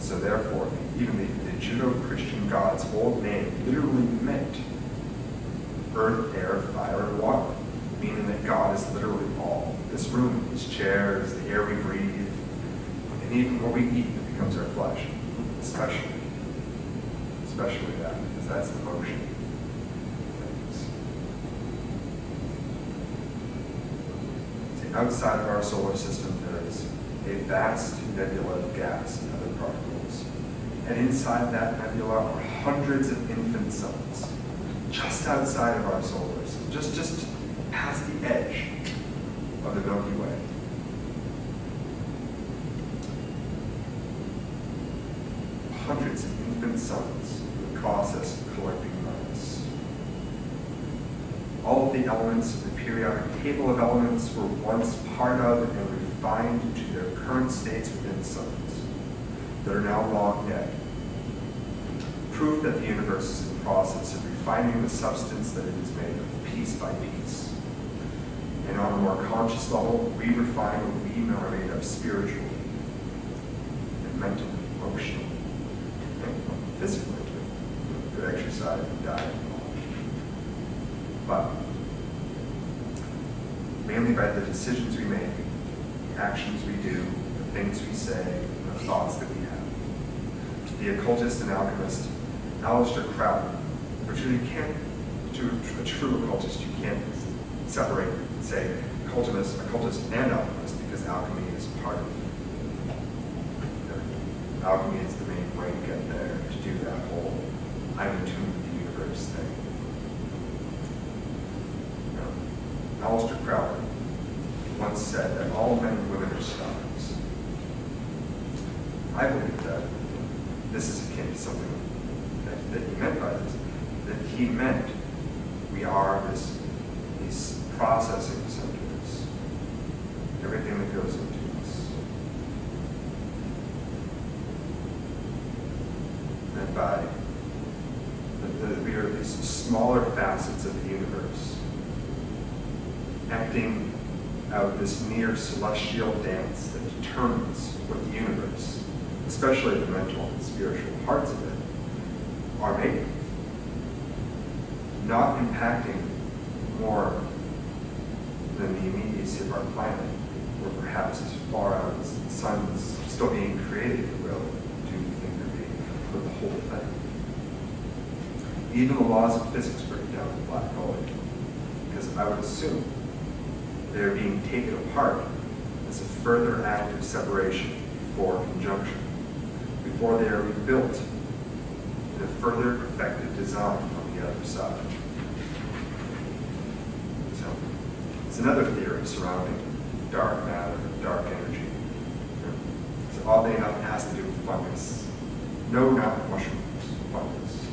So therefore, even the Judeo-Christian God's old name literally meant earth, air, fire, and water, meaning that God is literally all. This room, these chairs, the air we breathe, and even what we eat that becomes our flesh, especially that, because that's the motion of things. See, outside of our solar system, there is a vast nebula of gas and other particles. And inside that nebula are hundreds of infant suns, just outside of our solar system, just past the edge of the Milky Way. Hundreds of infant suns in the process of collecting mass. All of the elements of the periodic table of elements were once part of and refined to their current states within suns that are now long dead. Proof that the universe is in the process of refining the substance that it is made of, piece by piece. And on a more conscious level, we refine what we are made of spiritually, and mentally, emotionally, and physically, with good exercise and diet and all. But mainly by the decisions we make, the actions we do, the things we say, and the thoughts that we have. The occultist and alchemist Aleister Crowley, which you can't, to a true occultist, you can't separate and say occultist and alchemist, because alchemy is part of it. Alchemy is the main way to get there, to do that whole I'm in tune with the universe thing. Aleister Crowley once said that all men and women are stars. I believe that this is akin to something that he meant by this, that he meant we are these processing centers, everything that goes into us. And by we are these smaller facets of the universe, acting out this near celestial dance that determines what the universe, especially the mental and spiritual parts of it, are made of. Not impacting more than the immediacy of our planet, or perhaps as far out as the sun's still being created, if you will, do you think there be with the whole thing. Even the laws of physics break down the black hole, because I would assume they're being taken apart as a further act of separation before conjunction, before they are rebuilt in a further perfected design on the other side. So, it's another theory surrounding dark matter, dark energy. So oddly enough, it has to do with fungus. No, not mushrooms, fungus.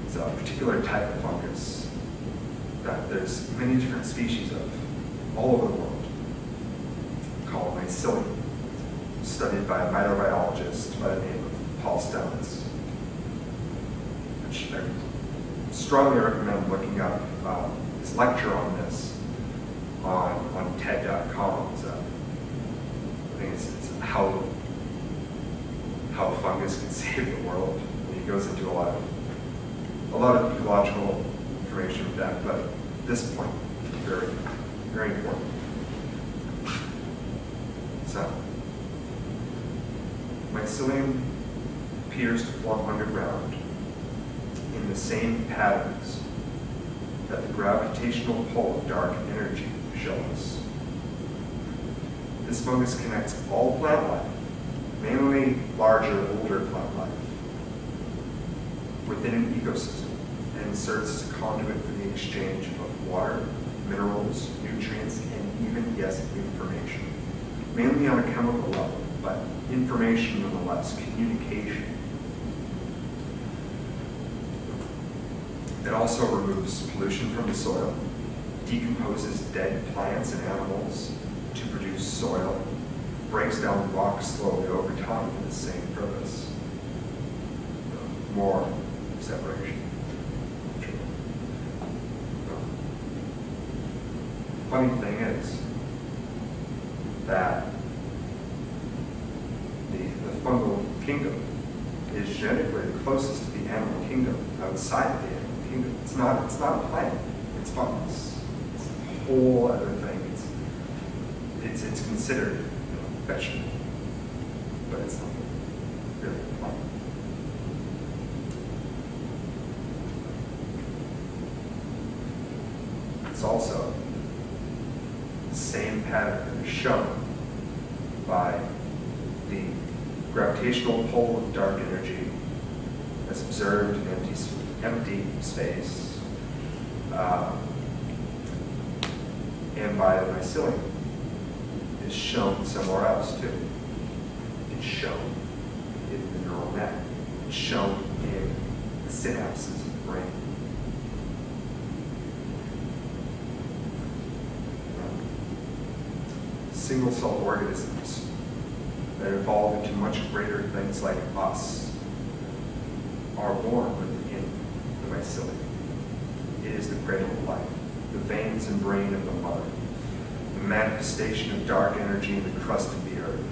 It's a particular type of fungus that there's many different species of all over the world, called mycelium, studied by a microbiologist by the name of Paul Stamets, which I strongly recommend looking up his lecture on this on TED.com. I think it's how fungus can save the world. And he goes into a lot of ecological information with that, but at this point, very, very important. So, mycelium appears to form underground in the same patterns that the gravitational pull of dark energy show us. This fungus connects all plant life, mainly larger, older plant life, within an ecosystem, and serves as a conduit for the exchange of water, minerals, nutrients, and even, yes, information. Mainly on a chemical level, but information nonetheless, communication. It also removes pollution from the soil, decomposes dead plants and animals to produce soil, breaks down rocks slowly over time for the same purpose. More separation. Funny thing is that the fungal kingdom is genetically the closest to the animal kingdom outside of the animal kingdom. It's not a plant. It's fungus. It's a whole other thing. It's considered vegetable, but it's not really a plant. It's also the same pattern that is shown by the gravitational pull of dark energy as observed in empty space, and by the mycelium is shown somewhere else too. It's shown in the neural net. It's shown in the synapses of the brain. Single-celled organisms that evolve into much greater things like us are born within the mycelium. It is the cradle of life, the veins and brain of the mother, the manifestation of dark energy in the crust of the earth,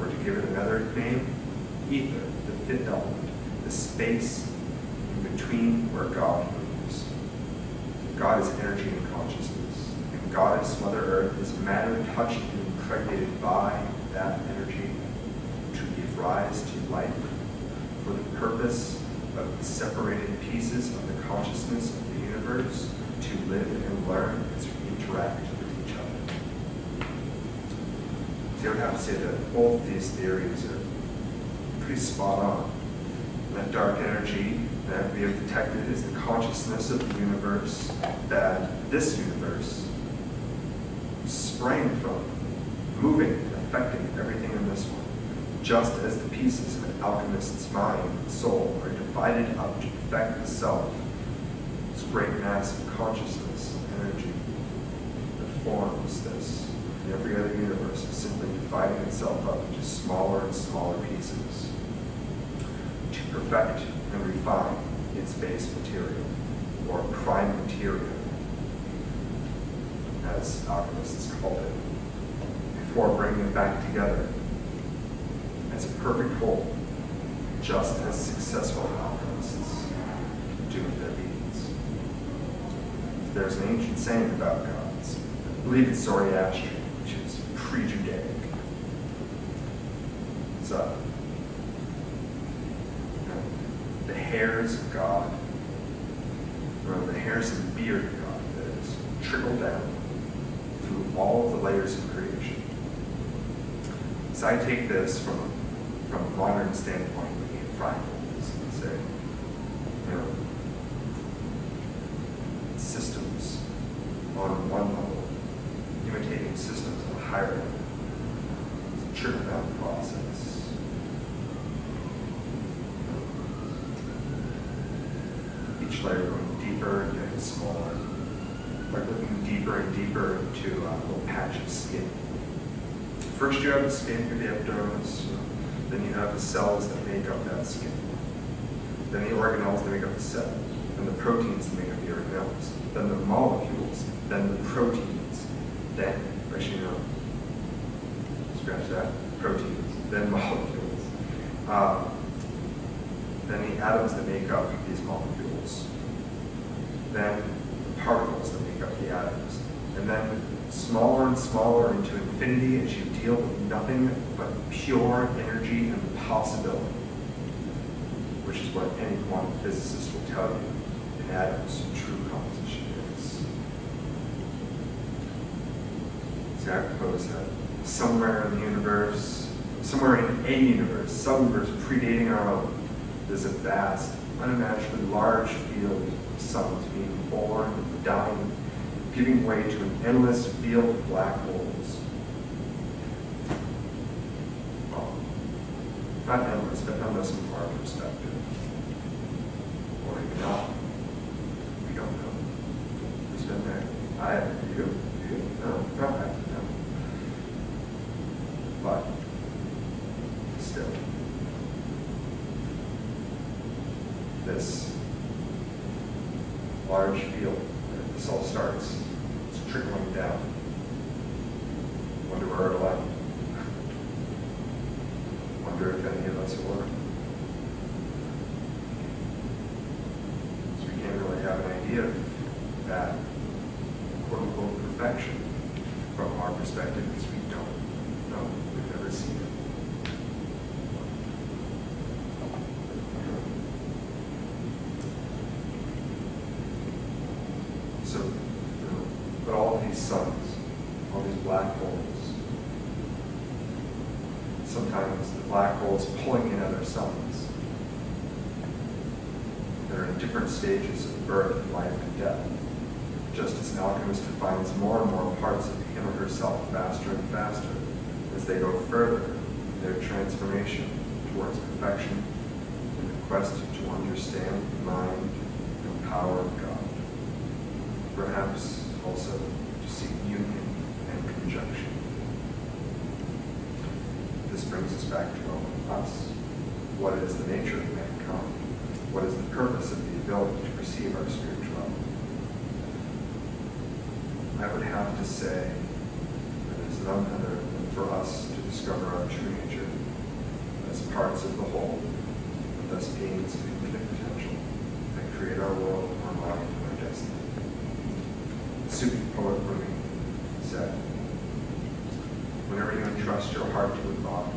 or to give it another name, ether, the fifth element, the space in between where God moves. God is energy and consciousness, and Goddess Mother Earth is matter touched and impregnated by that energy to give rise to life for the purpose of the separated pieces of the consciousness of the universe to live and learn as we interact with each other. So I would have to say that both these theories are pretty spot on. That dark energy that we have detected is the consciousness of the universe, that this universe sprang from, moving and affecting everything in this one, just as the pieces of an alchemist's mind and soul are divided up to perfect the self, this great mass of consciousness and energy that forms this. And every other universe is simply dividing itself up into smaller and smaller pieces to perfect and refine its base material, or prime material, as alchemists called it, before bringing it back together as a perfect whole, just as successful alchemists do with their beings. There's an ancient saying about gods. I believe it's Zoroastrian, which is pre-Judaic. It's the hairs of God, or the hairs and beard of God, that is, trickle down through all of the layers of creation. So I take this from a modern standpoint, looking at fractals, and say, systems on one level, imitating systems on a higher level. It's a trickle-down process. Each layer going deeper and getting smaller, like looking deeper and deeper into a little patch of skin. First you have the skin, the epidermis, then you have the cells that make up that skin, then the organelles that make up the cell, then the proteins that make up the organelles, then the molecules, then the proteins, then, actually no, scratch that, proteins, then molecules, then the atoms that make up these molecules, then the particles that make up the atoms, and then smaller and smaller into infinity as you deal with nothing but pure energy and possibility, which is what any quantum physicist will tell you an atom's true composition is. So I propose that somewhere in the universe, somewhere in a universe, some universe predating our own, there's a vast, unimaginably large field of suns being born and dying, giving way to an endless field of black holes. Well, not endless, but endless from our perspective. Or even not. We don't know. Who's been there? I haven't. You? No, not I haven't. No. But still, this large field, this all starts, it's trickling down. Wonder where it'll end. Wonder if any of us place of order. So we can't really have an idea of that quote-unquote perfection from our perspective because we don't know. We've never seen it. So, but all of these suns, all these black holes, sometimes the black holes pulling in other suns that are in different stages of birth, life, and death. Just as an alchemist finds more and more parts of him or herself faster and faster as they go further in their transformation towards perfection in the quest to understand the mind and power of God. Perhaps also to seek union and conjunction. This brings us back to us. What is the nature of mankind? What is the purpose of the ability to perceive our spirituality? I would have to say that it is none other than for us to discover our true nature as parts of the whole, and thus beings of infinite potential that create our world, our mind, and our destiny. The Sufi poet Rumi said, "Whenever you entrust your heart to a thought,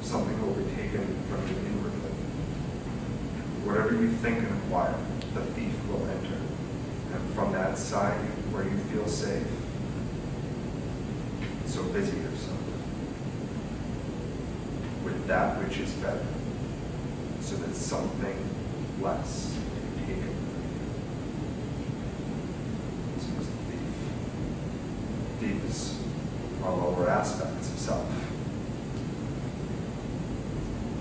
something will be taken from you inwardly. Whatever you think and acquire, the thief will enter, and from that side where you feel safe, so busy yourself with that which is better, so that something less can be taken from you." This was the thief. These are lower aspects of self.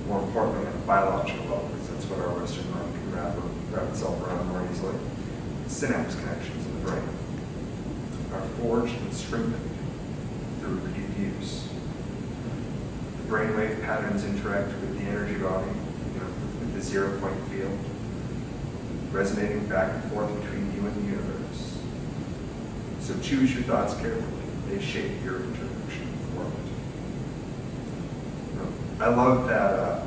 More importantly, on a biological level, because that's what our Western mind can wrap itself around more easily. Synapse connections in the brain are forged and strengthened through repeated use. The brainwave patterns interact with the energy body, with the 0-point field, resonating back and forth between you and the universe. So choose your thoughts carefully. They shape your interaction with the world. I love that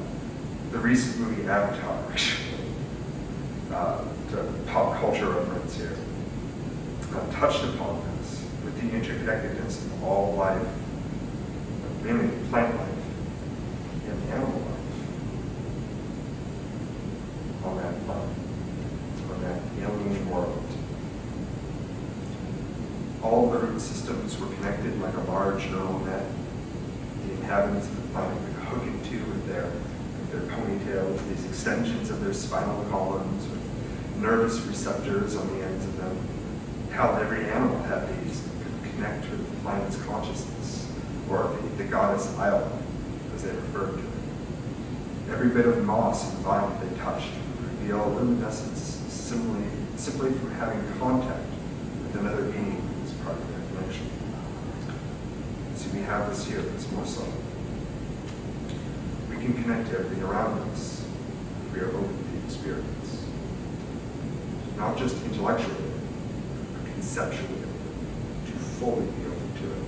the recent movie Avatar, to pop culture reference here, touched upon this with the interconnectedness of all life, mainly plant life and animal life on that planet, on that alien world. All the root systems were connected like a large neural net. The inhabitants of the planet could hook into with their ponytails, these extensions of their spinal columns with nervous receptors on the ends of them. How every animal had these could connect with the planet's consciousness, or the goddess Isla, as they referred to it. Every bit of moss and vine they touched would reveal luminescence simply from having contact with another being who was part of their connection. So we have this here that's more subtle. We can connect to everything around us if we are open to the experience. Not just intellectually, but conceptually, to fully be open to it.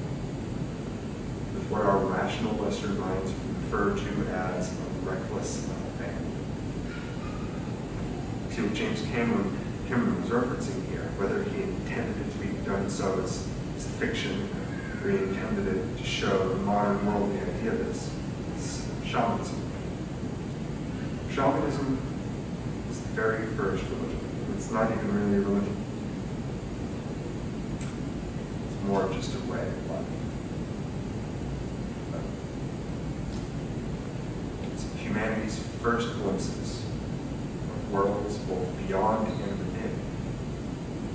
With what our rational Western minds refer to as a reckless abandon. See what James Cameron was referencing here, whether he intended it to be done so as fiction, or he intended it to show the modern world the idea of this. Shamanism. Shamanism is the very first religion. It's not even really a religion. It's more of just a way of life. It's humanity's first glimpses of worlds both beyond and within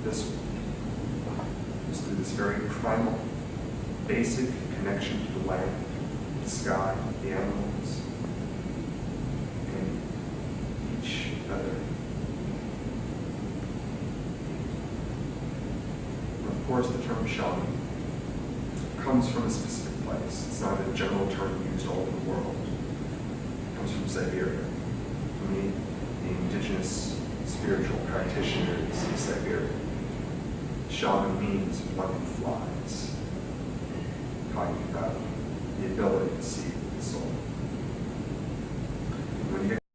this world. It's through this very primal, basic connection to the land, the sky, the animals, and each other. Of course, the term shaman comes from a specific place. It's not a general term used all over the world. It comes from Siberia. For me, the indigenous spiritual practitioners in Siberia. Shaman means one who flies, talking about the ability to see the soul.